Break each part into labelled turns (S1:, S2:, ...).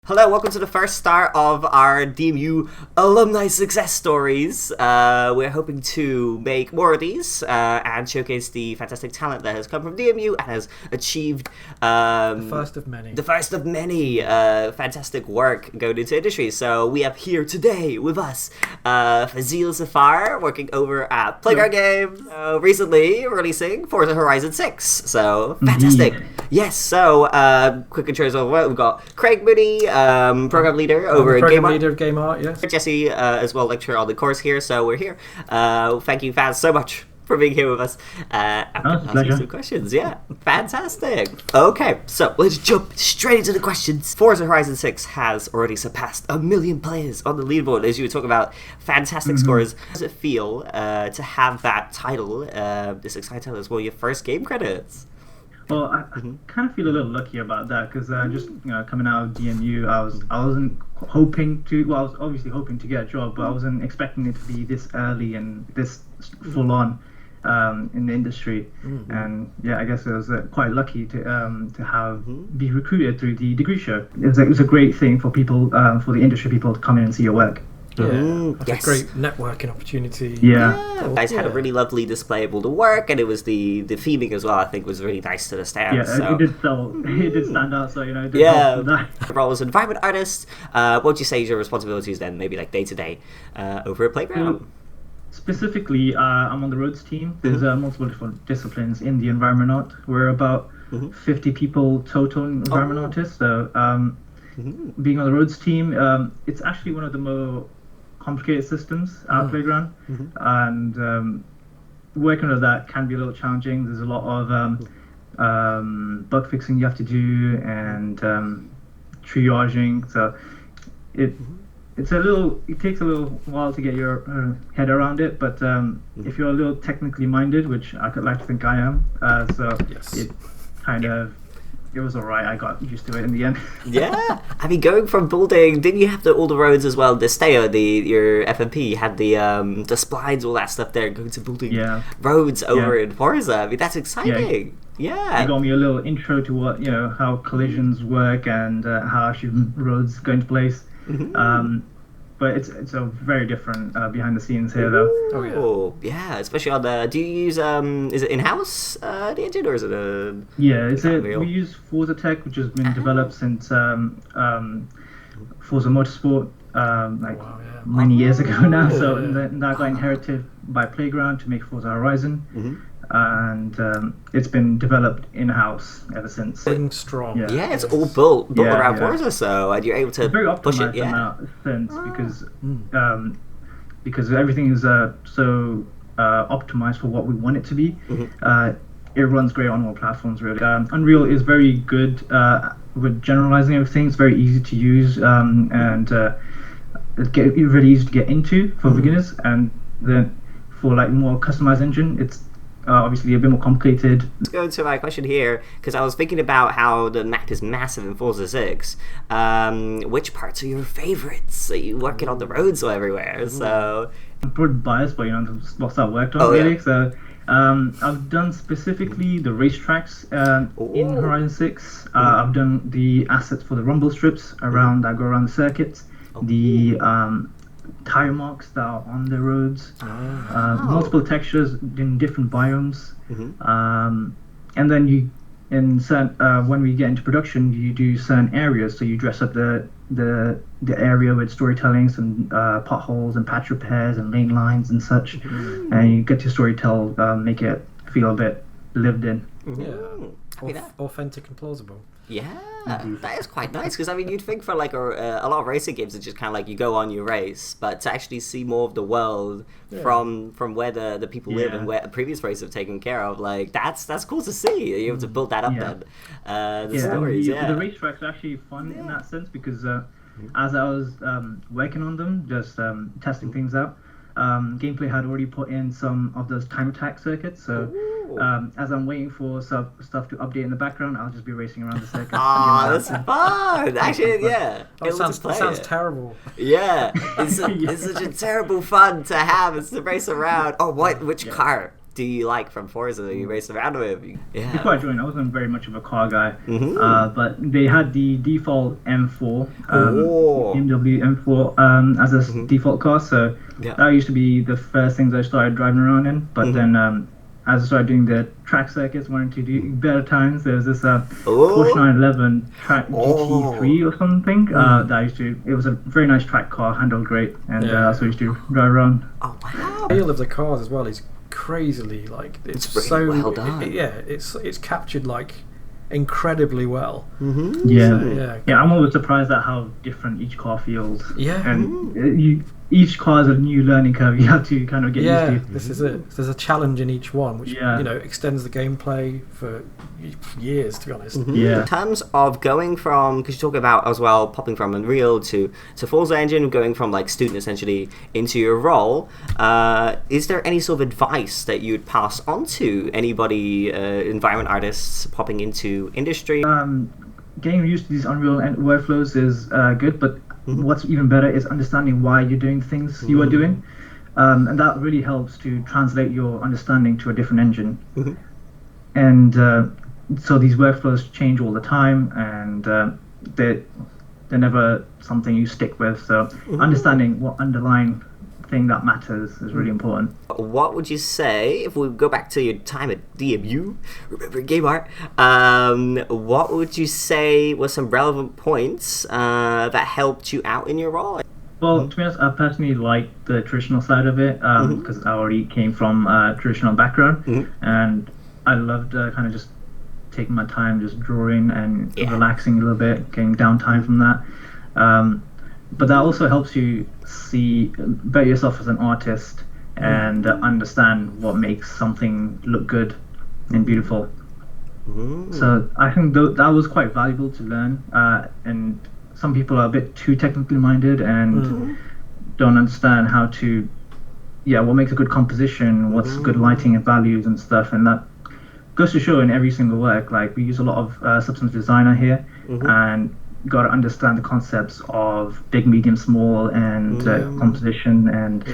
S1: Hello, welcome to the first start of our DMU alumni success stories. We're hoping to make more of these and showcase the fantastic talent that has come from DMU and has achieved
S2: the first of many.
S1: The first of many fantastic work going into industry. So we have here today with us Fazeel Zaffar, working over at Playground Games, recently releasing Forza Horizon 6. So fantastic. Yes, so quick intros of what we've got. Craig Mooney, program leader over at Game Art.
S2: Leader of Game Art, yes.
S1: Jesse, as well, lecturer on the course here, so we're here. Thank you, Faz, so much for being here with us. Asking some questions, yeah. Fantastic. Okay, so let's jump straight into the questions. Forza Horizon 6 has already surpassed 1 million players on the leaderboard, as you were talking about. Fantastic scores. How does it feel to have that title, this exciting title, as well, your first game credits?
S3: Well, I kind of feel a little lucky about that because just coming out of DMU, I wasn't hoping to. Well, I was obviously hoping to get a job, but I wasn't expecting it to be this early and this full on in the industry. And yeah, I guess I was quite lucky to have be recruited through the degree show. It was a great thing for people, for the industry people to come in and see your work.
S2: That's a great networking opportunity.
S1: Yeah. You guys had a really lovely display of all the work, and it was the theming as well, I think, was really nice to the stand.
S3: Yeah,
S1: so.
S3: it did stand out, so it did
S1: yeah. Role as an environment artist, what would you say is your responsibilities then, maybe like day to day over at Playground?
S3: Specifically, I'm on the roads team. There's multiple different disciplines in the environment art. We're about 50 people total environment artists, so being on the roads team, it's actually one of the more complicated systems at Playground, and working with that can be a little challenging. There's a lot of bug fixing you have to do and triaging, so it takes a little while to get your head around it, but if you're a little technically minded, which I could like to think I am, it was alright. I got used to it in the end.
S1: Yeah, I mean, going from building, didn't you have all the roads as well? The Steo, your FMP had the splines, all that stuff there, going to building roads over in Forza. I mean, that's exciting. Yeah.
S3: You got me a little intro to what how collisions work and how actually roads go into place. But it's a very different behind the scenes here, though.
S1: Oh yeah, especially on the. Do you use is it in-house the engine, or is it a?
S3: Yeah, we use Forza Tech, which has been developed since Forza Motorsport many years ago now. So that got inherited by Playground to make Forza Horizon. And it's been developed in-house ever since.
S2: Being strong.
S1: Yeah, it's all built around Forza, so and you're able to
S3: very
S1: push it.
S3: In that sense, because everything is so optimized for what we want it to be. It runs great on all platforms, really. Unreal is very good with generalizing everything. It's very easy to use and really easy to get into for beginners. And then for more customized engine, it's obviously a bit more complicated.
S1: Let's go to my question here, because I was thinking about how the map is massive in Forza 6. Which parts are your favorites? Are you working on the roads so everywhere? So
S3: I'm pretty biased, but the spots I worked on really. So I've done specifically the racetracks in Horizon 6. I've done the assets for the rumble strips that go around the circuits. The tire marks that are on the roads, multiple textures in different biomes, and then when we get into production, you do certain areas. So you dress up the area with storytelling, some potholes and patch repairs and lane lines and such, and you get to storytell, make it feel a bit lived in.
S2: Authentic and plausible.
S1: Yeah, that is quite nice, because I mean, you'd think for a lot of racing games, it's just kind of you go on your race, but to actually see more of the world from where the people live and where previous races have taken care of, that's cool to see. You're able to build that up then. The stories,
S3: the racetracks are actually fun in that sense, because as I was working on them, just testing things out, Gameplay had already put in some of those time attack circuits, so as I'm waiting for stuff to update in the background, I'll just be racing around the circuit.
S1: That's fun! Actually,
S2: It sounds terrible.
S1: Yeah, it's such a terrible fun to have, is to race around. Oh, which car do you like from Forza that you race around with? Yeah.
S3: Before I joined, I wasn't very much of a car guy, but they had the default M4, BMW M4 as a default car, so that used to be the first things I started driving around in. But then as I started doing the track circuits, wanted to do better times, there was this Porsche 911 track GT3 or something. That I used to. It was a very nice track car, handled great, and that's what I used to drive around.
S1: Oh wow!
S2: The feel of the cars as well is crazily it's really so
S1: well done.
S2: It's captured like incredibly well.
S3: I'm always surprised at how different each car feels. And each car is a new learning curve you have to kind of get used to.
S2: This is it. There's a challenge in each one, which extends the gameplay for years, to be honest.
S1: In terms of going from, because you talk about as well popping from Unreal to Forza Engine, going from like student essentially into your role, is there any sort of advice that you'd pass on to anybody, environment artists popping into industry?
S3: Getting used to these Unreal workflows is good, but what's even better is understanding why you're doing things you are doing, and that really helps to translate your understanding to a different engine. And so these workflows change all the time, and they're never something you stick with. So understanding what underlying thing that matters is really important.
S1: What would you say, if we go back to your time at DMU, remember Game Art, what would you say were some relevant points that helped you out in your role?
S3: Well, to be honest, I personally like the traditional side of it, because I already came from a traditional background, and I loved kind of just taking my time, just drawing and relaxing a little bit, getting downtime from that. But that also helps you see better yourself as an artist and understand what makes something look good and beautiful. So I think that was quite valuable to learn. And some people are a bit too technically minded and don't understand how to, what makes a good composition, what's good lighting and values and stuff. And that goes to show in every single work. Like, we use a lot of substance designer here, and got to understand the concepts of big, medium, small, and composition, and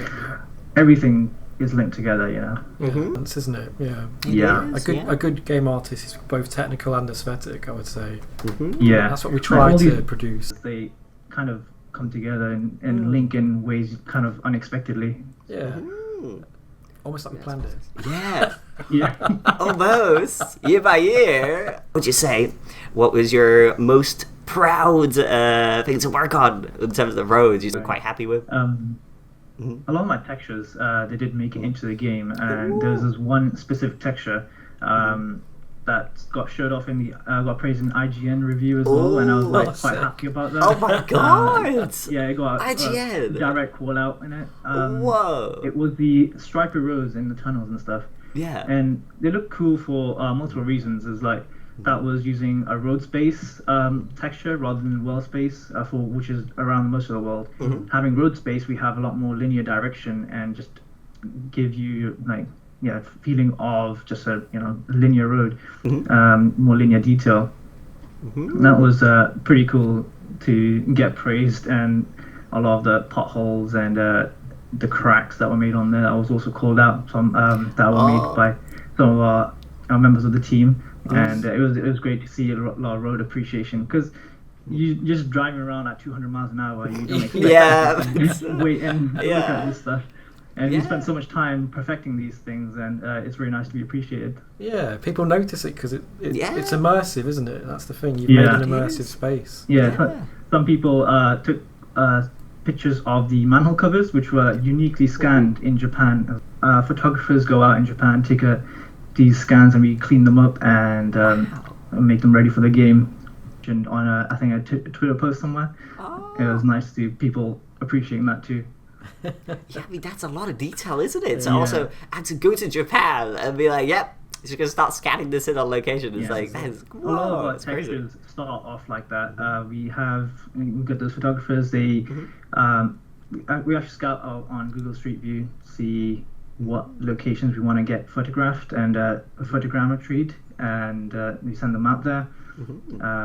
S3: everything is linked together,
S2: That's, isn't it? A good game artist is both technical and aesthetic, I would say. That's what we try to produce.
S3: They kind of come together and link in ways kind of unexpectedly.
S2: Almost like we planned
S1: it. Almost year by year. What would you say? What was your most proud thing to work on in terms of the roads you're quite happy with?
S3: A lot of my textures, they did make it into the game, and there's this one specific texture that got showed off in the got praised in IGN review as well, and I was quite happy about that.
S1: Oh my god!
S3: It got
S1: IGN
S3: direct call out in it. It was the stripy roads in the tunnels and stuff. And they look cool for multiple reasons. Is like that was using a road space texture rather than world space, which is around most of the world. Having road space, we have a lot more linear direction and just give you feeling of just a linear road, more linear detail. That was pretty cool to get praised, and a lot of the potholes and the cracks that were made on there, I was also called out. Some that were made by some of our members of the team. And it was great to see a lot of road appreciation, because you're just driving around at 200 miles an hour. You don't expect wait and look at this stuff. And you spend so much time perfecting these things, and it's very nice to be appreciated.
S2: People notice it because it's immersive, isn't it? That's the thing. You've made an immersive space.
S3: Some people took pictures of the manhole covers, which were uniquely scanned in Japan. Photographers go out in Japan, take these scans, and we clean them up and make them ready for the game. And on I think a Twitter post somewhere, it was nice to see people appreciating that too.
S1: That's a lot of detail, isn't it? So also, and to go to Japan and be like, yep, you're going to start scanning this in on location. It's like, that is,
S3: a lot of our textures start off like that. We've got those photographers, we actually scout out on Google Street View, see what locations we want to get photographed and photogrammetried, and we send them out there.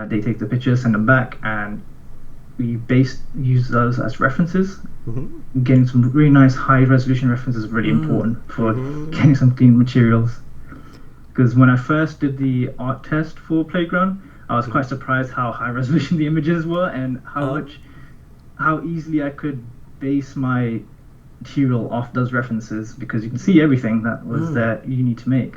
S3: They take the pictures, send them back, and we use those as references. Getting some really nice high resolution references is really important for getting some clean materials. Because when I first did the art test for Playground, I was quite surprised how high resolution the images were and how easily I could base my material off those references, because you can see everything that was there you need to make.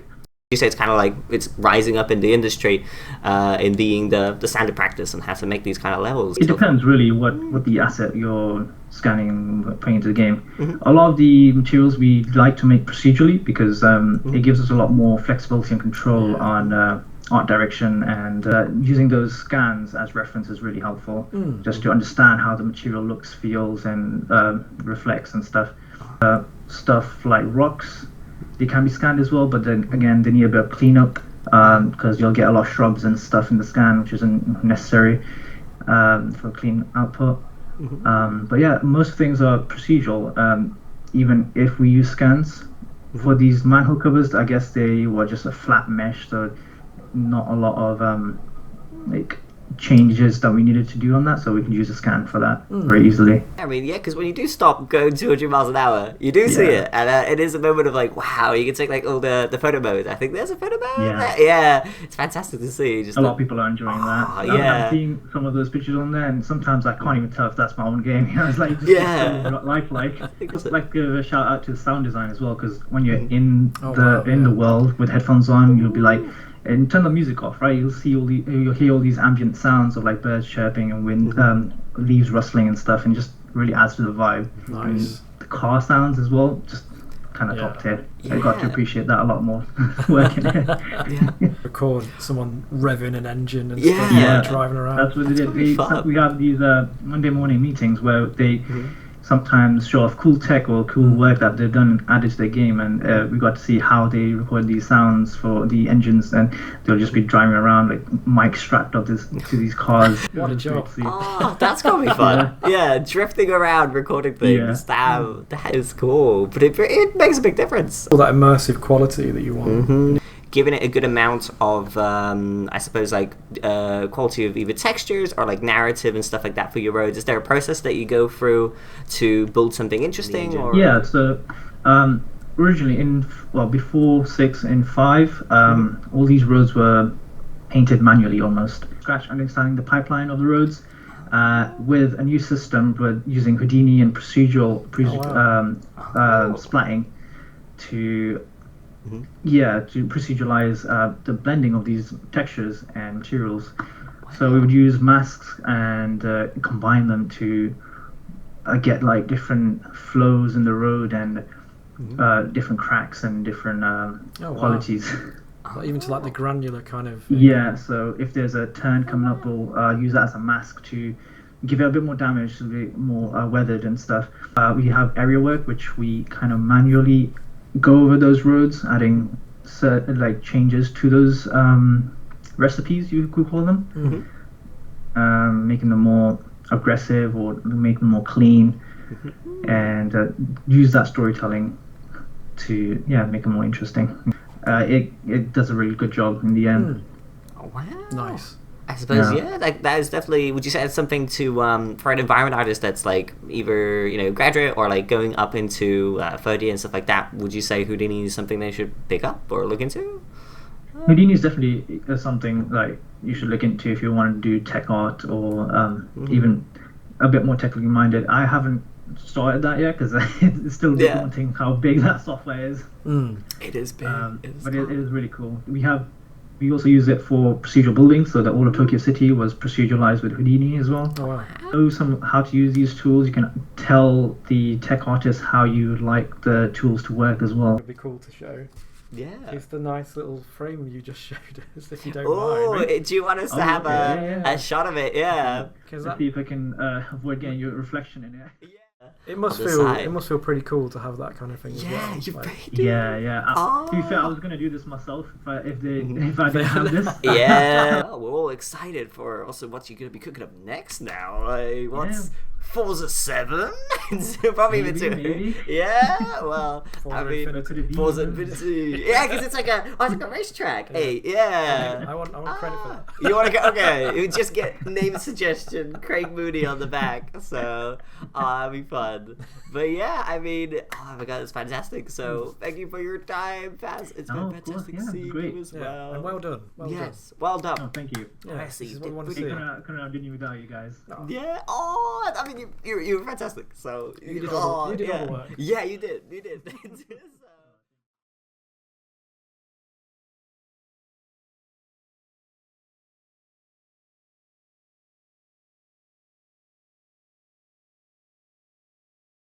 S1: You say it's kind of like it's rising up in the industry, in being the standard practice and how to make these kind of levels.
S3: It depends really what the asset you're scanning and putting into the game. A lot of the materials we like to make procedurally, because it gives us a lot more flexibility and control on art direction, and using those scans as reference is really helpful, just to understand how the material looks, feels, and reflects and stuff. Stuff like rocks, they can be scanned as well, but then again they need a bit of cleanup, because you'll get a lot of shrubs and stuff in the scan which isn't necessary for clean output. But yeah, most things are procedural. Even if we use scans for these manhole covers, I guess they were just a flat mesh, so not a lot of like changes that we needed to do on that, so we can use a scan for that very easily.
S1: I mean, yeah, because when you do stop going 200 miles an hour, you do see it, and it is a moment of like, wow, you can take like all the photo mode. I think there's a photo mode. Yeah, it's fantastic to see. Just
S3: a lot of people are enjoying that. I'm seeing some of those pictures on there, and sometimes I can't even tell if that's my own game. It's like so lifelike. It's like a shout out to the sound design as well, because when you're in the world with headphones on, you'll be like, and turn the music off, right? You'll hear all these ambient sounds of like birds chirping and wind, leaves rustling and stuff, and just really adds to the vibe.
S2: Nice.
S3: And the car sounds as well, just kind of top tier. I got to appreciate that a lot more working here.
S2: Record someone revving an engine and stuff, driving around.
S3: That's what they did. We have these Monday morning meetings where they sometimes show off cool tech or cool work that they've done and added to their game, and we got to see how they record these sounds for the engines, and they'll just be driving around like mics strapped up to these cars.
S2: What a job.
S1: Oh, that's gonna be fun. Yeah, drifting around recording things. That is cool, but it makes a big difference.
S2: All that immersive quality that you want.
S1: Giving it a good amount of, I suppose, like quality of either textures or like narrative and stuff like that for your roads. Is there a process that you go through to build something interesting? Or?
S3: Yeah, so originally before 6 and 5, all these roads were painted manually almost. Scratch understanding the pipeline of the roads with a new system, but using Houdini and procedural splatting to proceduralize the blending of these textures and materials. So we would use masks and combine them to get like different flows in the road and different cracks and different qualities.
S2: Even to like the granular kind of...
S3: So if there's a turn coming up, we'll use that as a mask to give it a bit more damage, to be more weathered and stuff. We have area work, which we kind of manually go over those roads, adding certain like changes to those recipes, you could call them, making them more aggressive or making them more clean, and use that storytelling to make them more interesting. It does a really good job in the end.
S1: Oh, wow.
S2: Nice.
S1: I suppose, that is definitely, would you say it's something to, for an environment artist that's like either, graduate or like going up into 4D and stuff like that, would you say Houdini is something they should pick up or look into?
S3: Houdini is definitely something like you should look into if you want to do tech art or even a bit more technically minded. I haven't started that yet because it's still daunting how big that software is.
S1: It is big.
S3: But it is really cool. We also use it for procedural building, so that all of Tokyo City was proceduralized with Houdini as well.
S2: Oh, wow.
S3: Know how to use these tools. You can tell the tech artist how you would like the tools to work as well.
S2: It'd be cool to show.
S1: Yeah.
S2: It's the nice little frame you just showed us, if you don't
S1: mind.
S2: Oh,
S1: do you want us to have a shot of it? Yeah.
S3: Let's see if I can avoid getting your reflection in it.
S2: Yeah. It must feel pretty cool to have that kind of thing.
S1: Yeah,
S2: as well.
S3: To be fair, I was gonna do this myself if I didn't have this.
S1: Yeah, we're all excited for also what you're gonna be cooking up next now. Like, what's Forza 7? Probably
S3: maybe,
S1: even 2.
S3: Maybe.
S1: Yeah, well, I mean, Forza Infinity. Yeah, because it's like a racetrack. Hey, yeah.
S2: I want credit for that.
S1: You want to go? Okay, you just get name suggestion, Craig Mooney on the back. So, that'd be fun. But yeah, I mean, oh my god, it's fantastic. So, thank you for your time, Faz. It's been fantastic seeing you as well.
S2: And well done.
S1: Well done.
S3: Oh, thank you.
S2: Yeah,
S1: Honestly,
S2: this is what we want to
S3: We
S2: see.
S3: couldn't have done it without you guys.
S1: Yeah. Oh, I mean, you were fantastic. So
S2: you did all the work.
S1: Yeah, you did.